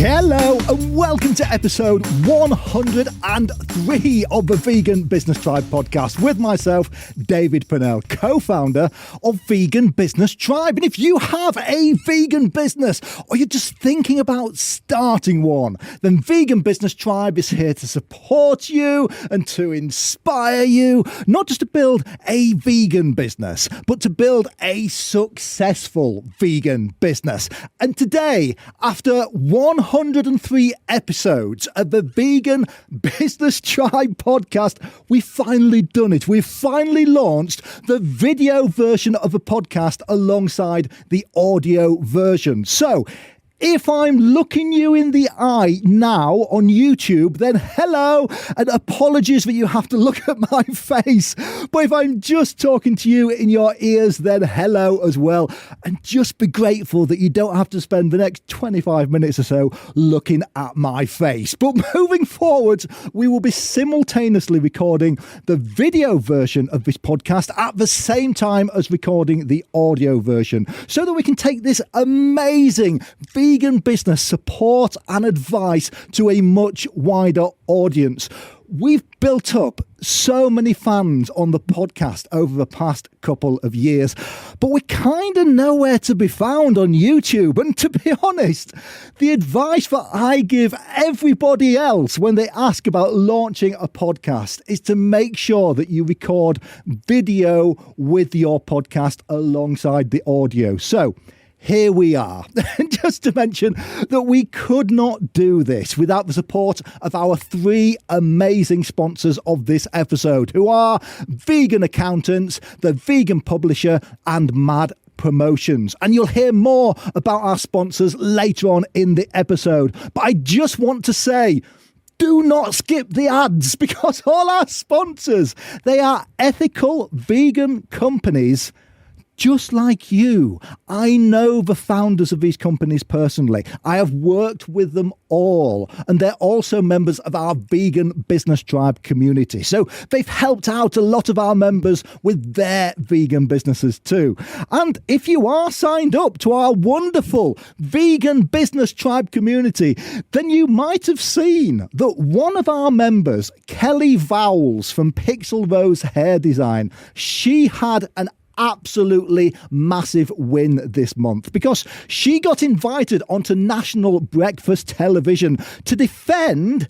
Hello and welcome to episode 103 of the Vegan Business Tribe podcast with myself, David Purnell, co-founder of Vegan Business Tribe. And if you have a vegan business or you're just thinking about starting one, then Vegan Business Tribe is here to support you and to inspire you, not just to build a vegan business, but to build a successful vegan business. And today, after 103 episodes of the Vegan Business Tribe podcast, we've finally done it. We've finally launched the video version of the podcast alongside the audio version. So, if I'm looking you in the eye now on YouTube, then hello, and apologies that you have to look at my face. But if I'm just talking to you in your ears, then hello as well. And just be grateful that you don't have to spend the next 25 minutes or so looking at my face. But moving forward, we will be simultaneously recording the video version of this podcast at the same time as recording the audio version, so that we can take this amazing vegan business support and advice to a much wider audience. We've built up so many fans on the podcast over the past couple of years, but we're kind of nowhere to be found on YouTube. And to be honest, the advice that I give everybody else when they ask about launching a podcast is to make sure that you record video with your podcast alongside the audio. So here we are. Just to mention that we could not do this without the support of our three amazing sponsors of this episode, who are Vegan Accountants, The Vegan Publisher, and Mad Promotions. And you'll hear more about our sponsors later on in the episode. But I just want to say, do not skip the ads, because all our sponsors, they are ethical vegan companies just like you. I know the founders of these companies personally. I have worked with them all, and they're also members of our Vegan Business Tribe community. So they've helped out a lot of our members with their vegan businesses too. And if you are signed up to our wonderful Vegan Business Tribe community, then you might have seen that one of our members, Kelly Vowles from Pixel Rose Hair Design, she had an absolutely massive win this month, because she got invited onto national breakfast television to defend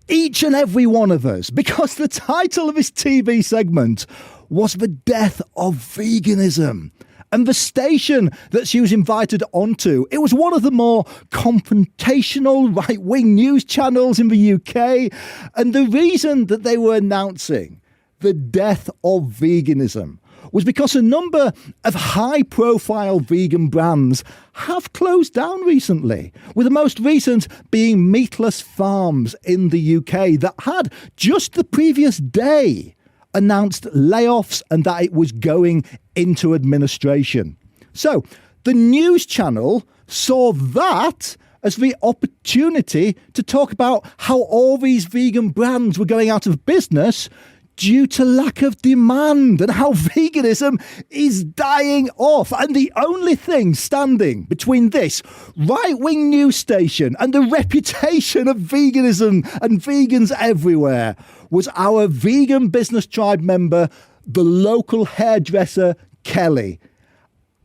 each and every one of us, because the title of this TV segment was The Death of Veganism. And the station that she was invited onto, it was one of the more confrontational right-wing news channels in the UK. And the reason that they were announcing the death of veganism was because a number of high-profile vegan brands have closed down recently, with the most recent being Meatless Farms in the UK, that had just the previous day announced layoffs and that it was going into administration. So the news channel saw that as the opportunity to talk about how all these vegan brands were going out of business due to lack of demand, and how veganism is dying off. And the only thing standing between this right-wing news station and the reputation of veganism and vegans everywhere was our Vegan Business Tribe member, the local hairdresser, Kelly.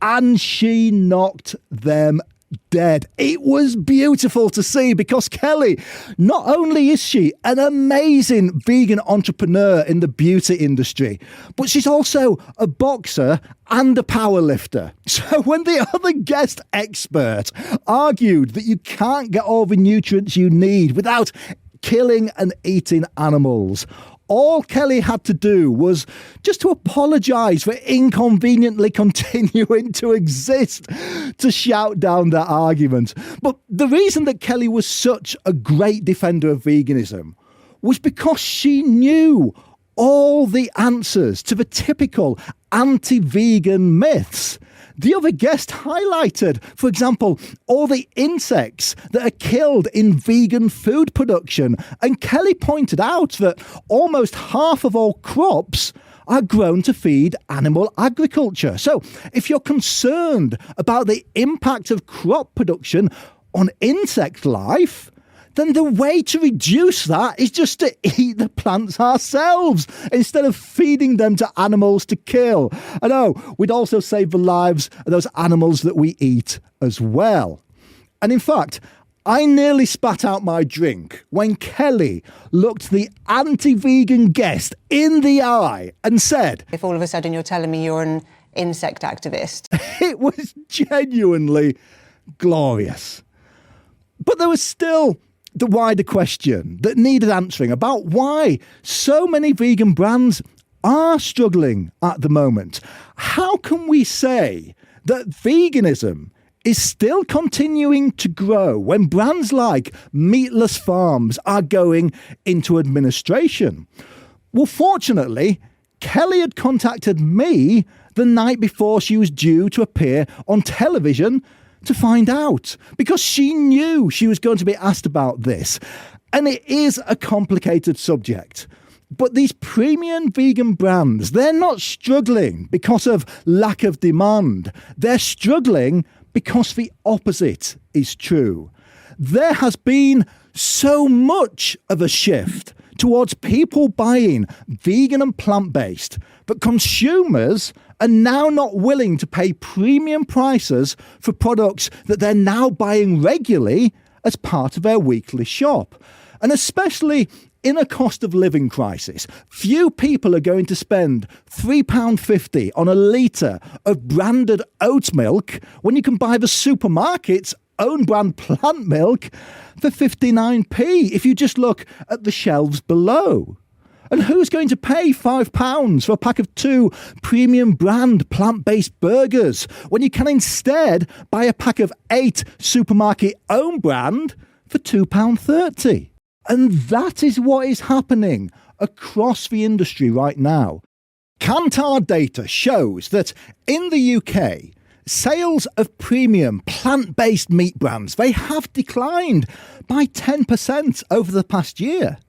And she knocked them dead. It was beautiful to see, because Kelly, not only is she an amazing vegan entrepreneur in the beauty industry, but she's also a boxer and a powerlifter. So when the other guest expert argued that you can't get all the nutrients you need without killing and eating animals, all Kelly had to do was just to apologise for inconveniently continuing to exist to shout down that argument. But the reason that Kelly was such a great defender of veganism was because she knew all the answers to the typical anti-vegan myths. The other guest highlighted, for example, all the insects that are killed in vegan food production. And Kelly pointed out that almost half of all crops are grown to feed animal agriculture. So if you're concerned about the impact of crop production on insect life, then the way to reduce that is just to eat the plants ourselves instead of feeding them to animals to kill. I know, we'd also save the lives of those animals that we eat as well. And in fact, I nearly spat out my drink when Kelly looked the anti-vegan guest in the eye and said, "If all of a sudden you're telling me you're an insect activist." It was genuinely glorious. But there was still the wider question that needed answering about why so many vegan brands are struggling at the moment. How can we say that veganism is still continuing to grow when brands like Meatless Farms are going into administration? Well, fortunately, Kelly had contacted me the night before she was due to appear on television to find out, because she knew she was going to be asked about this. And it is a complicated subject. But these premium vegan brands, they're not struggling because of lack of demand. They're struggling because the opposite is true. There has been so much of a shift towards people buying vegan and plant-based that consumers are now not willing to pay premium prices for products that they're now buying regularly as part of their weekly shop. And especially in a cost of living crisis, few people are going to spend £3.50 on a litre of branded oat milk when you can buy the supermarket's own brand plant milk for 59p if you just look at the shelves below. And who's going to pay £5 for a pack of 2 premium brand plant-based burgers when you can instead buy a pack of 8 supermarket own brand for £2.30? And that is what is happening across the industry right now. Kantar data shows that in the UK, sales of premium plant-based meat brands, they have declined by 10% over the past year.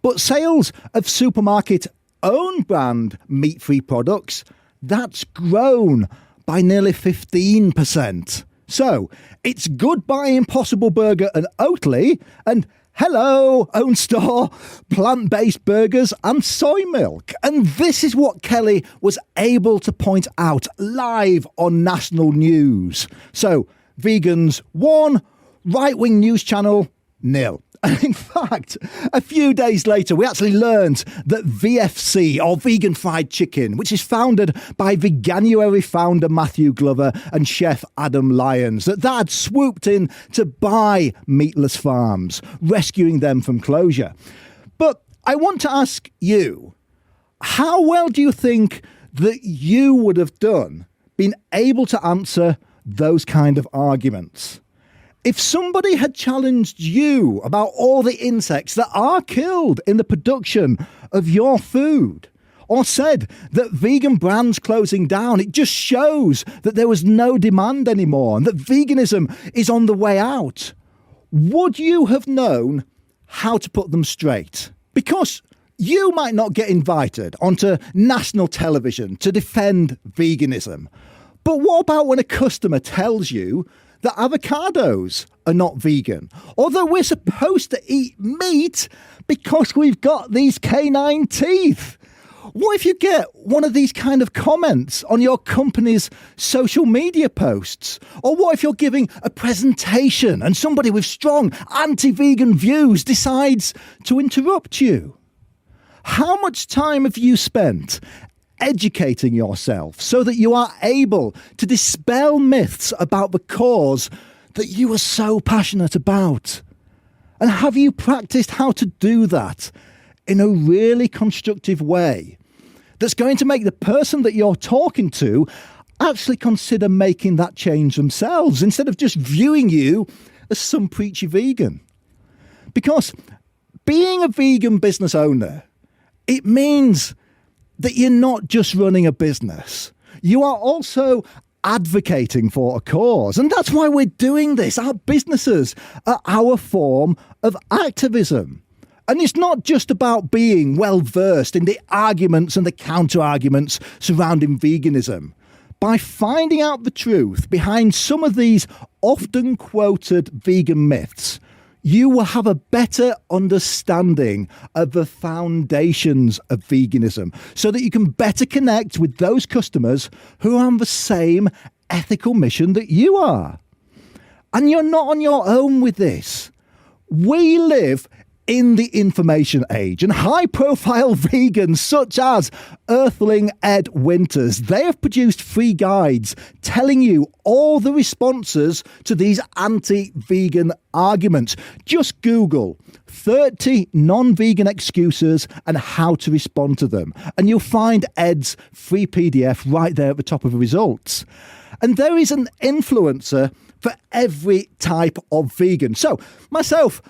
But sales of supermarket own brand meat-free products, that's grown by nearly 15%. So it's goodbye Impossible Burger and Oatly, and hello, own store, plant-based burgers and soy milk. And this is what Kelly was able to point out live on national news. So, vegans 1, right-wing news channel 0. And in fact, a few days later, we actually learned that VFC, or Vegan Fried Chicken, which is founded by Veganuary founder Matthew Glover and chef Adam Lyons, that had swooped in to buy Meatless Farms, rescuing them from closure. But I want to ask you, how well do you think that you would have done being able to answer those kind of arguments? If somebody had challenged you about all the insects that are killed in the production of your food, or said that vegan brands closing down, it just shows that there was no demand anymore and that veganism is on the way out, would you have known how to put them straight? Because you might not get invited onto national television to defend veganism. But what about when a customer tells you that avocados are not vegan, or that we're supposed to eat meat because we've got these canine teeth? What if you get one of these kind of comments on your company's social media posts? Or what if you're giving a presentation and somebody with strong anti-vegan views decides to interrupt you? How much time have you spent educating yourself so that you are able to dispel myths about the cause that you are so passionate about? And have you practiced how to do that in a really constructive way that's going to make the person that you're talking to actually consider making that change themselves instead of just viewing you as some preachy vegan? Because being a vegan business owner, it means that you're not just running a business. You are also advocating for a cause. And that's why we're doing this. Our businesses are our form of activism. And it's not just about being well-versed in the arguments and the counter-arguments surrounding veganism, by finding out the truth behind some of these often quoted vegan myths, you will have a better understanding of the foundations of veganism so that you can better connect with those customers who are on the same ethical mission that you are. And you're not on your own with this. We live in the information age, and high-profile vegans such as Earthling Ed Winters, they have produced free guides telling you all the responses to these anti-vegan arguments. Just Google 30 non-vegan excuses and how to respond to them, and you'll find Ed's free PDF right there at the top of the results. And there is an influencer for every type of vegan. So, myself,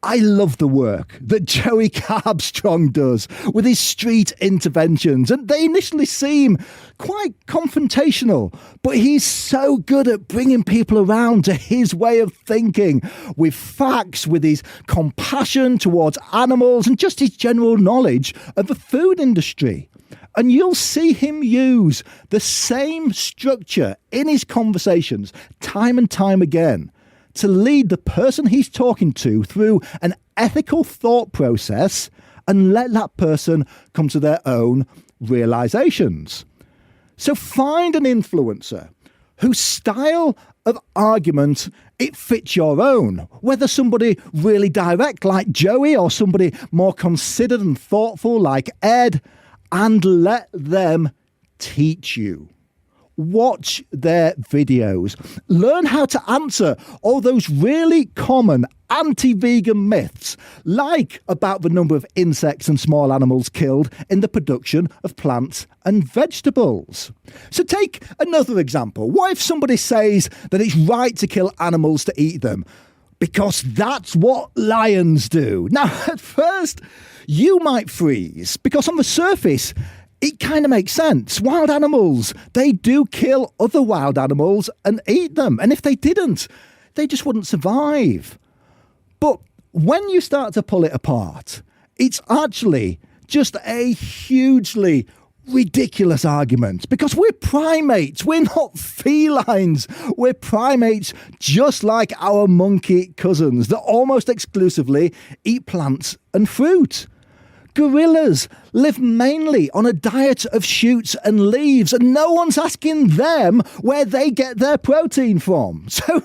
I love the work that Joey Carbstrong does with his street interventions, and they initially seem quite confrontational, but he's so good at bringing people around to his way of thinking with facts, with his compassion towards animals, and just his general knowledge of the food industry. And you'll see him use the same structure in his conversations time and time again to lead the person he's talking to through an ethical thought process and let that person come to their own realizations. So find an influencer whose style of argument it fits your own, whether somebody really direct like Joey or somebody more considered and thoughtful like Ed, and let them teach you. Watch their videos. Learn how to answer all those really common anti-vegan myths, like about the number of insects and small animals killed in the production of plants and vegetables. So take another example. What if somebody says that it's right to kill animals to eat them? Because that's what lions do. Now, at first, you might freeze, because on the surface, it kind of makes sense. Wild animals, they do kill other wild animals and eat them. And if they didn't, they just wouldn't survive. But when you start to pull it apart, it's actually just a hugely ridiculous argument, because we're primates. We're not felines. We're primates just like our monkey cousins that almost exclusively eat plants and fruit. Gorillas live mainly on a diet of shoots and leaves, and no one's asking them where they get their protein from. So,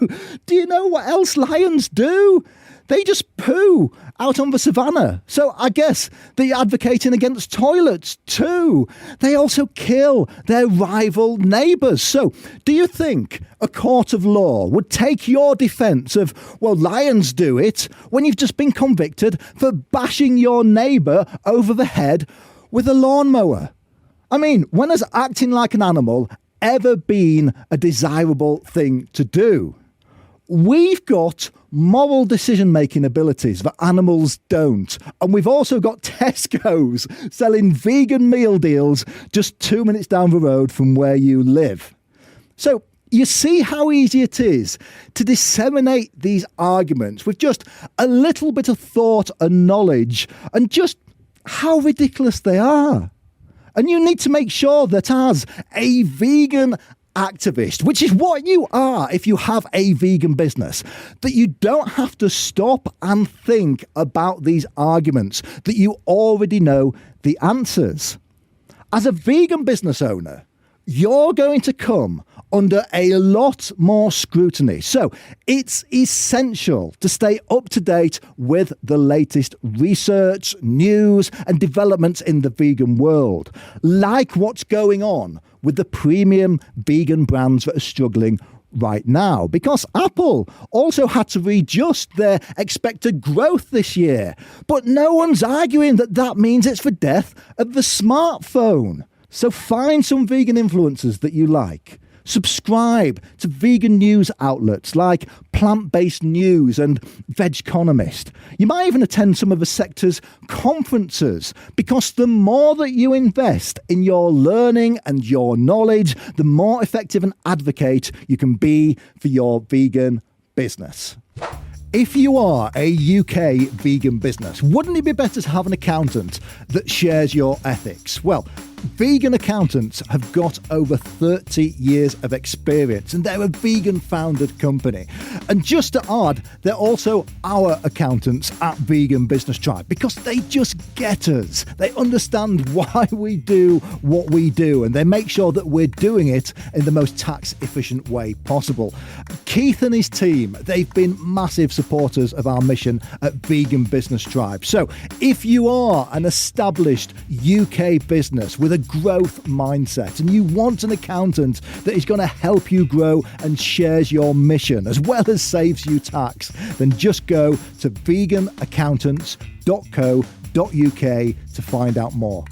do you know what else lions do? They just poo out on the savannah. So I guess they're advocating against toilets too. They also kill their rival neighbours. So do you think a court of law would take your defence of, well, lions do it, when you've just been convicted for bashing your neighbour over the head with a lawnmower? I mean, when has acting like an animal ever been a desirable thing to do? We've got moral decision-making abilities that animals don't. And we've also got Tesco's selling vegan meal deals just 2 minutes down the road from where you live. So you see how easy it is to disseminate these arguments with just a little bit of thought and knowledge, and just how ridiculous they are. And you need to make sure that as a vegan activist, which is what you are if you have a vegan business, that you don't have to stop and think about these arguments, that you already know the answers. As a vegan business owner, you're going to come under a lot more scrutiny. So it's essential to stay up to date with the latest research, news, and developments in the vegan world, like what's going on with the premium vegan brands that are struggling right now, because Apple also had to readjust their expected growth this year. But no one's arguing that that means it's the death of the smartphone. So find some vegan influencers that you like. Subscribe to vegan news outlets like Plant-Based News and Vegconomist. You might even attend some of the sector's conferences, because the more that you invest in your learning and your knowledge, the more effective an advocate you can be for your vegan business. If you are a UK vegan business, wouldn't it be better to have an accountant that shares your ethics? Well, vegan accountants have got over 30 years of experience and they're a vegan founded company. And just to add, they're also our accountants at Vegan Business Tribe because they just get us. They understand why we do what we do and they make sure that we're doing it in the most tax efficient way possible. Keith and his team, they've been massive supporters of our mission at Vegan Business Tribe. So if you are an established UK business with a growth mindset and you want an accountant that is going to help you grow and shares your mission as well as saves you tax, then just go to veganaccountants.co.uk to find out more.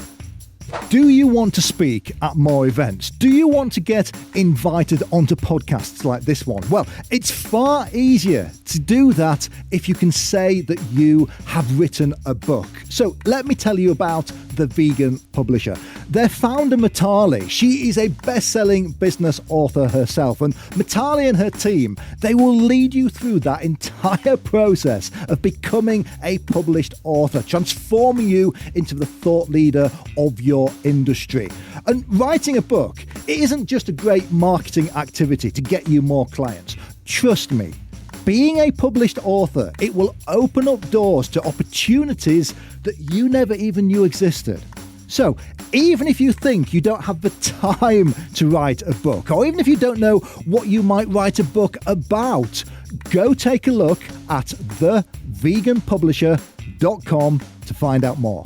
Do you want to speak at more events? Do you want to get invited onto podcasts like this one? Well, it's far easier to do that if you can say that you have written a book. So let me tell you about The Vegan Publisher. Their founder, Mitali, she is a best-selling business author herself. And Mitali and her team, they will lead you through that entire process of becoming a published author, transforming you into the thought leader of your industry. And writing a book, it isn't just a great marketing activity to get you more clients. Trust me, being a published author, it will open up doors to opportunities that you never even knew existed. So even if you think you don't have the time to write a book, or even if you don't know what you might write a book about, go take a look at theveganpublisher.com to find out more.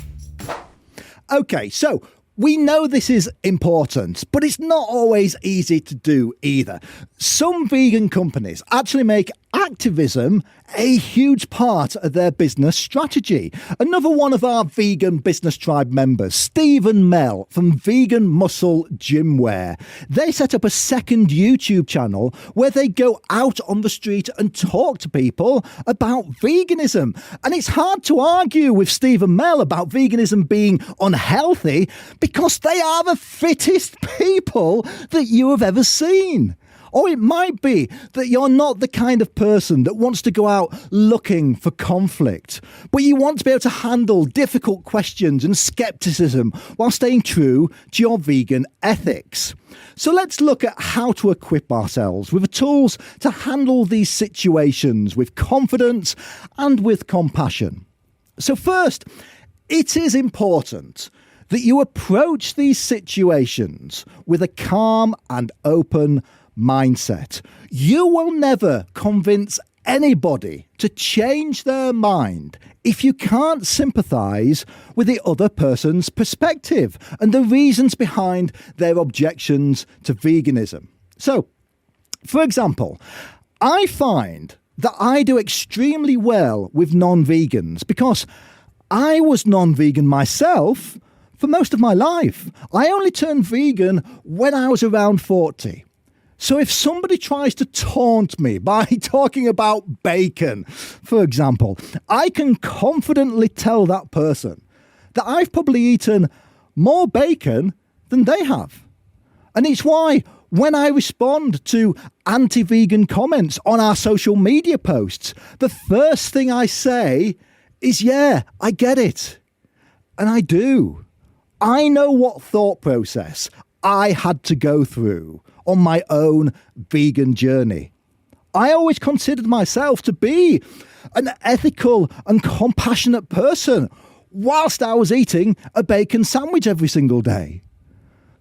Okay, so we know this is important, but it's not always easy to do either. Some vegan companies actually make activism a huge part of their business strategy. Another one of our Vegan Business Tribe members, Steve and Mel from Vegan Muscle Gymwear, they set up a second YouTube channel where they go out on the street and talk to people about veganism. And it's hard to argue with Steve and Mel about veganism being unhealthy because they are the fittest people that you have ever seen. Or it might be that you're not the kind of person that wants to go out looking for conflict, but you want to be able to handle difficult questions and skepticism while staying true to your vegan ethics. So let's look at how to equip ourselves with the tools to handle these situations with confidence and with compassion. So first, it is important that you approach these situations with a calm and open mindset. You will never convince anybody to change their mind if you can't sympathise with the other person's perspective and the reasons behind their objections to veganism. So, for example, I find that I do extremely well with non-vegans because I was non-vegan myself for most of my life. I only turned vegan when I was around 40. So if somebody tries to taunt me by talking about bacon, for example, I can confidently tell that person that I've probably eaten more bacon than they have. And it's why when I respond to anti-vegan comments on our social media posts, the first thing I say is, yeah, I get it. And I do. I know what thought process I had to go through on my own vegan journey. I always considered myself to be an ethical and compassionate person whilst I was eating a bacon sandwich every single day.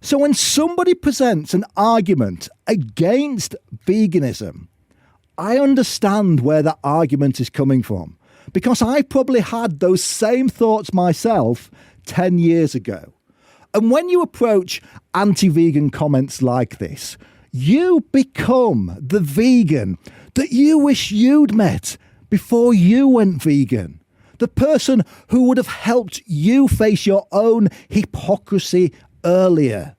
So when somebody presents an argument against veganism, I understand where that argument is coming from because I probably had those same thoughts myself 10 years ago. And when you approach anti-vegan comments like this, you become the vegan that you wish you'd met before you went vegan. The person who would have helped you face your own hypocrisy earlier.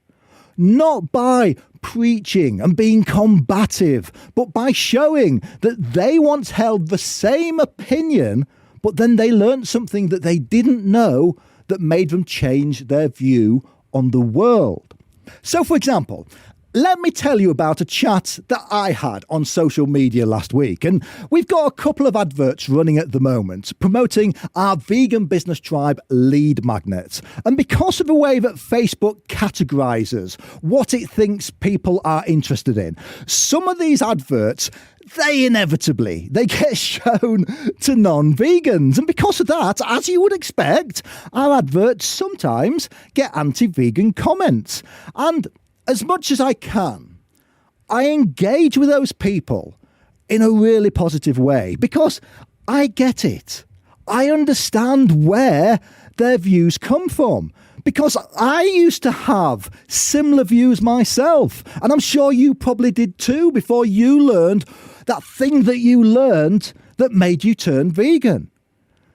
Not by preaching and being combative, but by showing that they once held the same opinion, but then they learned something that they didn't know that made them change their view on the world. So, for example, Let me tell you about a chat that I had on social media last week. And we've got a couple of adverts running at the moment promoting our Vegan Business Tribe lead magnet. And because of the way that Facebook categorises what it thinks people are interested in, some of these adverts, they get shown to non-vegans. And because of that, as you would expect, our adverts sometimes get anti-vegan comments. And as much as I can, I engage with those people in a really positive way because I get it. I understand where their views come from because I used to have similar views myself. And I'm sure you probably did too before you learned that thing that you learned that made you turn vegan.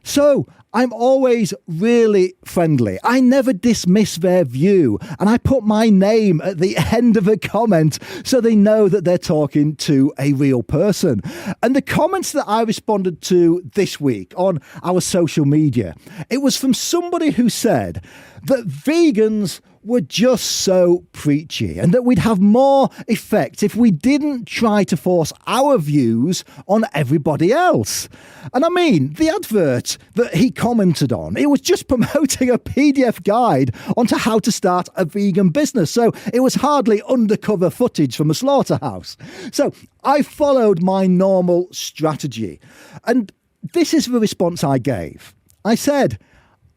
So I'm always really friendly. I never dismiss their view. And I put my name at the end of a comment so they know that they're talking to a real person. And the comments that I responded to this week on our social media, it was from somebody who said that vegans were just so preachy and that we'd have more effect if we didn't try to force our views on everybody else. And I mean, the advert that he commented on, it was just promoting a PDF guide onto how to start a vegan business. So it was hardly undercover footage from a slaughterhouse. So I followed my normal strategy. And this is the response I gave. I said,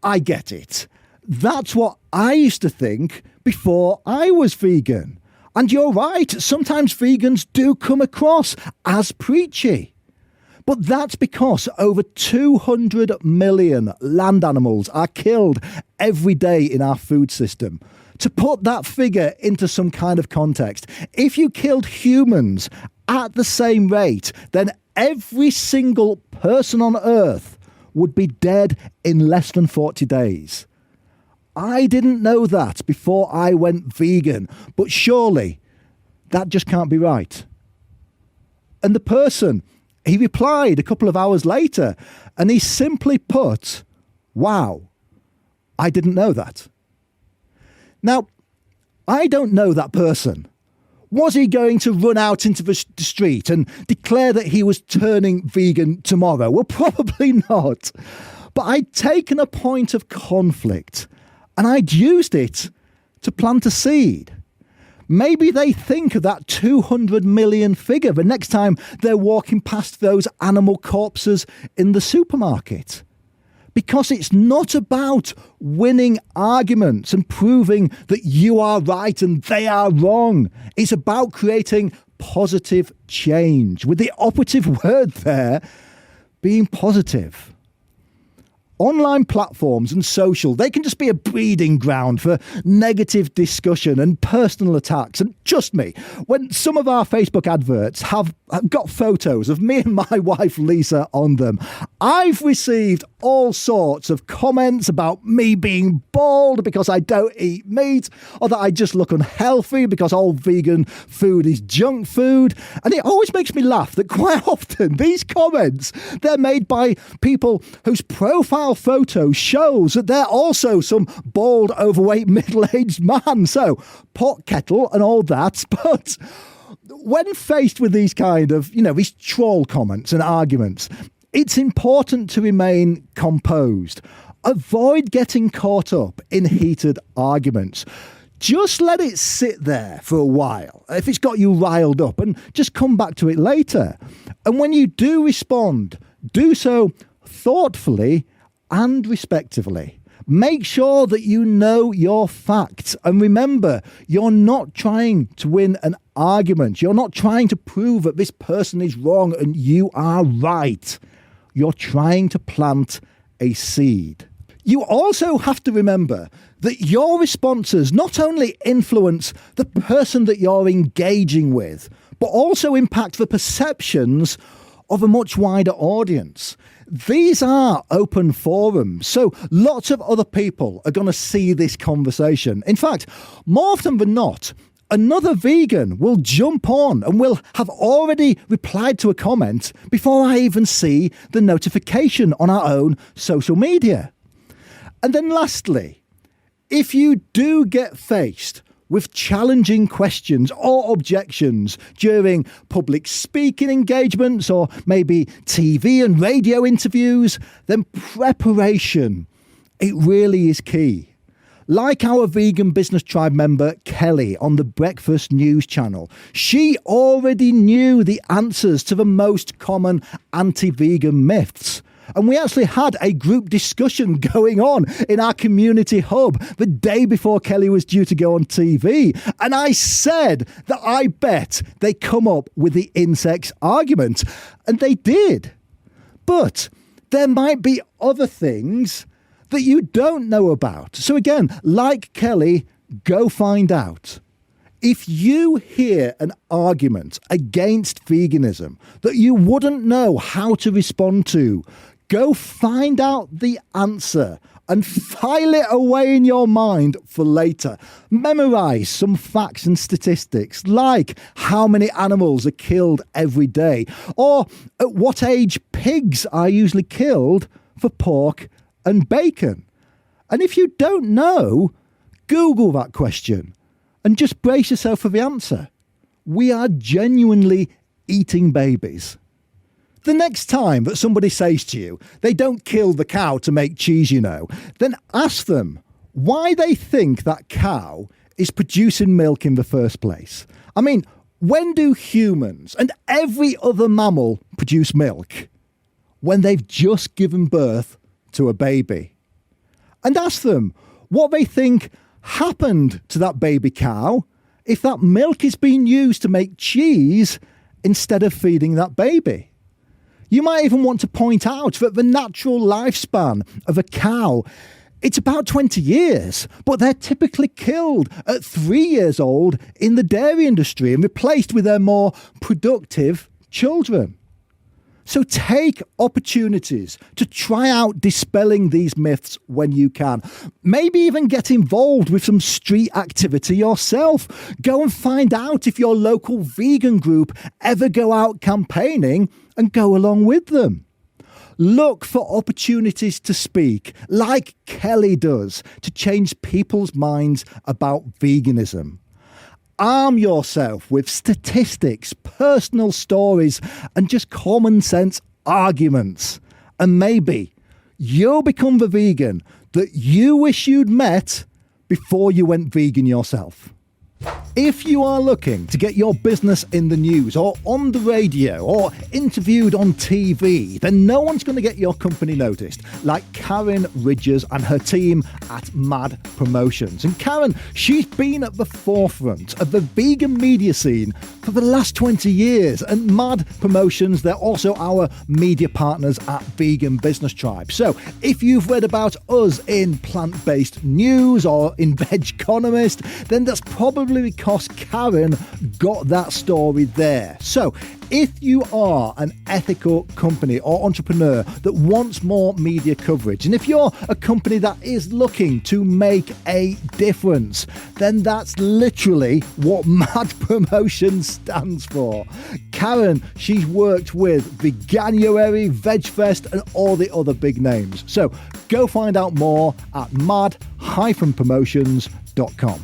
I get it. That's what I used to think before I was vegan. And you're right, sometimes vegans do come across as preachy. But that's because over 200 million land animals are killed every day in our food system. To put that figure into some kind of context, if you killed humans at the same rate, then every single person on Earth would be dead in less than 40 days. I didn't know that before I went vegan, but surely that just can't be right. And the person, he replied a couple of hours later, and he simply put, wow, I didn't know that. Now, I don't know that person. Was he going to run out into the street and declare that he was turning vegan tomorrow? Well, probably not. But I'd taken a point of conflict and I'd used it to plant a seed. Maybe they think of that 200 million figure the next time they're walking past those animal corpses in the supermarket. Because it's not about winning arguments and proving that you are right and they are wrong. It's about creating positive change, with the operative word there being positive. Online platforms and social, they can just be a breeding ground for negative discussion and personal attacks. And trust me, when some of our Facebook adverts have got photos of me and my wife Lisa on them, I've received all sorts of comments about me being bald because I don't eat meat, or that I just look unhealthy because all vegan food is junk food. And it always makes me laugh that quite often these comments, they're made by people whose profile photo shows that they're also some bald, overweight, middle-aged man. So, pot kettle and all that. But when faced with these kind of, these troll comments and arguments, it's important to remain composed. Avoid getting caught up in heated arguments. Just let it sit there for a while if it's got you riled up, and just come back to it later. And when you do respond, do so thoughtfully and respectively. Make sure that you know your facts. And remember, you're not trying to win an argument. You're not trying to prove that this person is wrong and you are right. You're trying to plant a seed. You also have to remember that your responses not only influence the person that you're engaging with, but also impact the perceptions of a much wider audience. These are open forums, so lots of other people are going to see this conversation. In fact, more often than not, another vegan will jump on and will have already replied to a comment before I even see the notification on our own social media. And then lastly, if you do get faced with challenging questions or objections during public speaking engagements or maybe TV and radio interviews, then preparation, it really is key. Like our Vegan Business Tribe member Kelly on the Breakfast News channel, she already knew the answers to the most common anti-vegan myths. And we actually had a group discussion going on in our community hub the day before Kelly was due to go on TV. And I said that I bet they come up with the insects argument. And they did. But there might be other things that you don't know about. So again, like Kelly, go find out. If you hear an argument against veganism that you wouldn't know how to respond to, go find out the answer and file it away in your mind for later. Memorize some facts and statistics, like how many animals are killed every day, or at what age pigs are usually killed for pork and bacon. And if you don't know, Google that question and just brace yourself for the answer. We are genuinely eating babies. The next time that somebody says to you, they don't kill the cow to make cheese, then ask them why they think that cow is producing milk in the first place. I mean, when do humans and every other mammal produce milk? When they've just given birth to a baby. And ask them what they think happened to that baby cow if that milk is being used to make cheese instead of feeding that baby. You might even want to point out that the natural lifespan of a cow, it's about 20 years, but they're typically killed at 3 years old in the dairy industry and replaced with their more productive children. So take opportunities to try out dispelling these myths when you can. Maybe even get involved with some street activity yourself. Go and find out if your local vegan group ever go out campaigning and go along with them. Look for opportunities to speak, like Kelly does, to change people's minds about veganism. Arm yourself with statistics, personal stories, and just common sense arguments. And maybe you'll become the vegan that you wish you'd met before you went vegan yourself. If you are looking to get your business in the news or on the radio or interviewed on TV, then no one's going to get your company noticed like Karen Ridgers and her team at Mad Promotions. And Karen, she's been at the forefront of the vegan media scene for the last 20 years. And Mad Promotions, they're also our media partners at Vegan Business Tribe. So if you've read about us in plant-based news or in Vegconomist, then that's probably because Karen got that story there. So if you are an ethical company or entrepreneur that wants more media coverage, and if you're a company that is looking to make a difference, then that's literally what Mad Promotions stands for. Karen, she's worked with Veganuary, VegFest, and all the other big names. So go find out more at mad-promotions.com.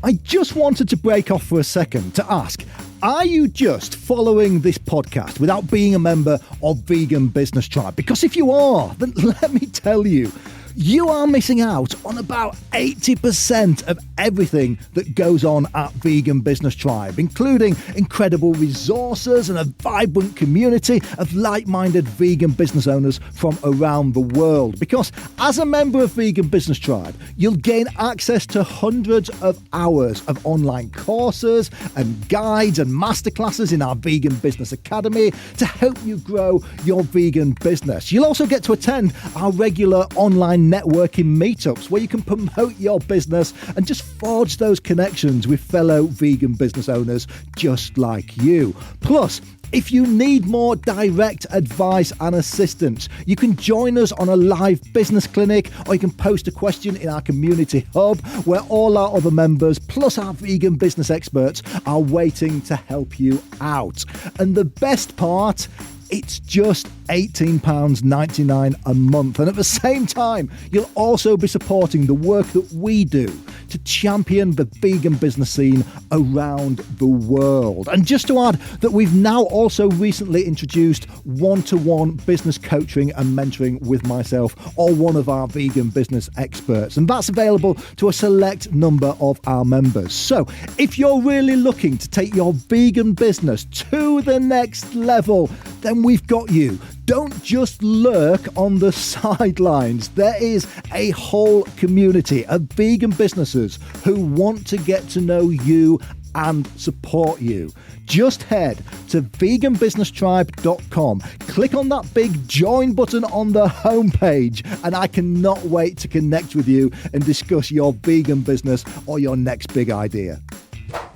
I just wanted to break off for a second to ask, are you just following this podcast without being a member of Vegan Business Tribe? Because if you are, then let me tell you, you are missing out on about 80% of everything that goes on at Vegan Business Tribe, including incredible resources and a vibrant community of like-minded vegan business owners from around the world. Because as a member of Vegan Business Tribe, you'll gain access to hundreds of hours of online courses and guides and masterclasses in our Vegan Business Academy to help you grow your vegan business. You'll also get to attend our regular online networking meetups where you can promote your business and just forge those connections with fellow vegan business owners just like you. Plus, if you need more direct advice and assistance, you can join us on a live business clinic, or you can post a question in our community hub where all our other members, plus our vegan business experts, are waiting to help you out. And the best part, It's just £18.99 a month. And at the same time, you'll also be supporting the work that we do to champion the vegan business scene around the world. And just to add that we've now also recently introduced one-to-one business coaching and mentoring with myself or one of our vegan business experts. And that's available to a select number of our members. So if you're really looking to take your vegan business to the next level, then we've got you. Don't just lurk on the sidelines. There is a whole community of vegan businesses who want to get to know you and support you. Just head to veganbusinesstribe.com, click on that big join button on the homepage, and I cannot wait to connect with you and discuss your vegan business or your next big idea.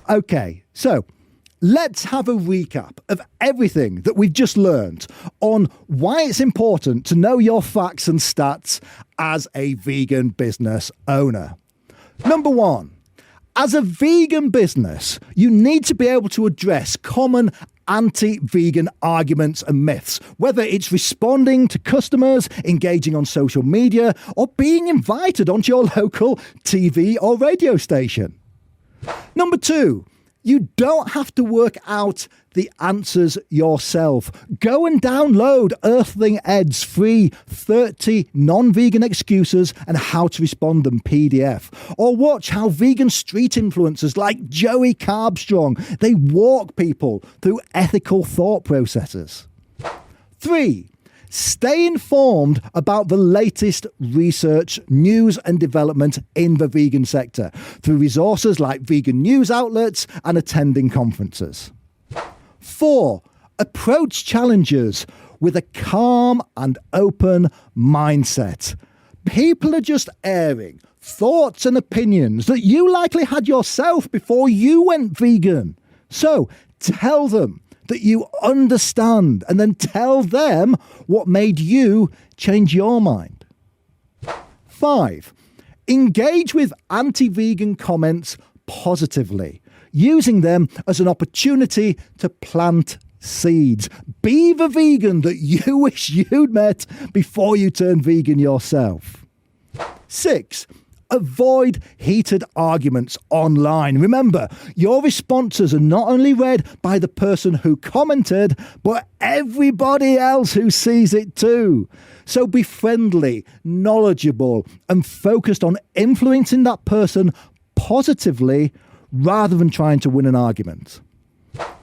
Okay, so let's have a recap of everything that we've just learned on why it's important to know your facts and stats as a vegan business owner. Number one, as a vegan business, you need to be able to address common anti-vegan arguments and myths, whether it's responding to customers, engaging on social media, or being invited onto your local TV or radio station. Number two, you don't have to work out the answers yourself. Go and download Earthling Ed's free 30 non-vegan excuses and how to respond them PDF. Or watch how vegan street influencers like Joey Carbstrong, they walk people through ethical thought processes. 3. Stay informed about the latest research, news and development in the vegan sector through resources like vegan news outlets and attending conferences. 4. Approach challenges with a calm and open mindset. People are just airing thoughts and opinions that you likely had yourself before you went vegan. So tell them that you understand, and then tell them what made you change your mind. 5. Engage with anti-vegan comments positively, using them as an opportunity to plant seeds. Be the vegan that you wish you'd met before you turned vegan yourself. 6. Avoid heated arguments online. Remember, your responses are not only read by the person who commented, but everybody else who sees it too. So be friendly, knowledgeable, and focused on influencing that person positively rather than trying to win an argument.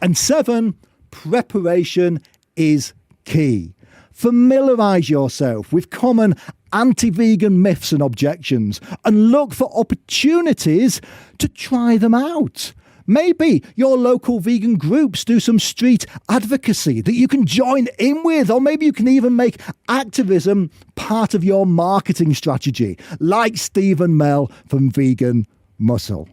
And 7, preparation is key. Familiarise yourself with common anti-vegan myths and objections and look for opportunities to try them out. Maybe your local vegan groups do some street advocacy that you can join in with, or maybe you can even make activism part of your marketing strategy, like Stephen Mell from Vegan Muscle.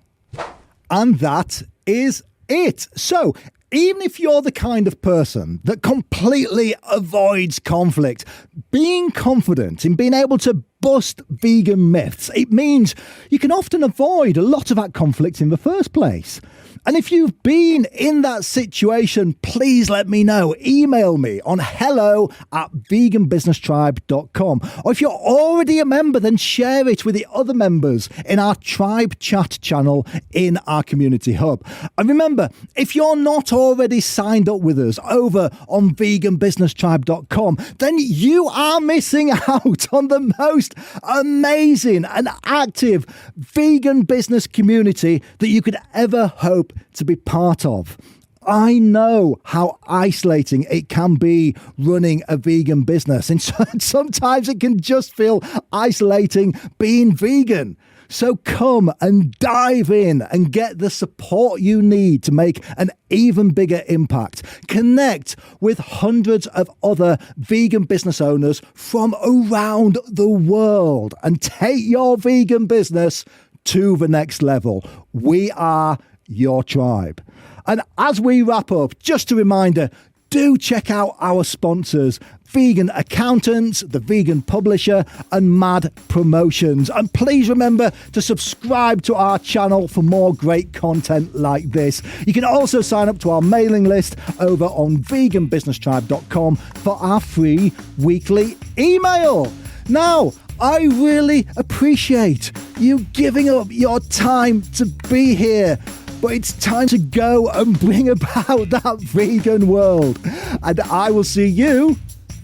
And that is it. So, even if you're the kind of person that completely avoids conflict, being confident in being able to bust vegan myths, it means you can often avoid a lot of that conflict in the first place. And if you've been in that situation, please let me know. Email me on hello@veganbusinesstribe.com. Or if you're already a member, then share it with the other members in our tribe chat channel in our community hub. And remember, if you're not already signed up with us over on veganbusinesstribe.com, then you are missing out on the most amazing and active vegan business community that you could ever hope to be part of. I know how isolating it can be running a vegan business, and sometimes it can just feel isolating being vegan. So come and dive in and get the support you need to make an even bigger impact. Connect with hundreds of other vegan business owners from around the world and take your vegan business to the next level. We are your tribe. And as we wrap up, just a reminder, do check out our sponsors, Vegan Accountants, The Vegan Publisher, and Mad Promotions. And please remember to subscribe to our channel for more great content like this. You can also sign up to our mailing list over on veganbusinesstribe.com for our free weekly email. Now, I really appreciate you giving up your time to be here. But it's time to go and bring about that vegan world. And I will see you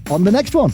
on the next one.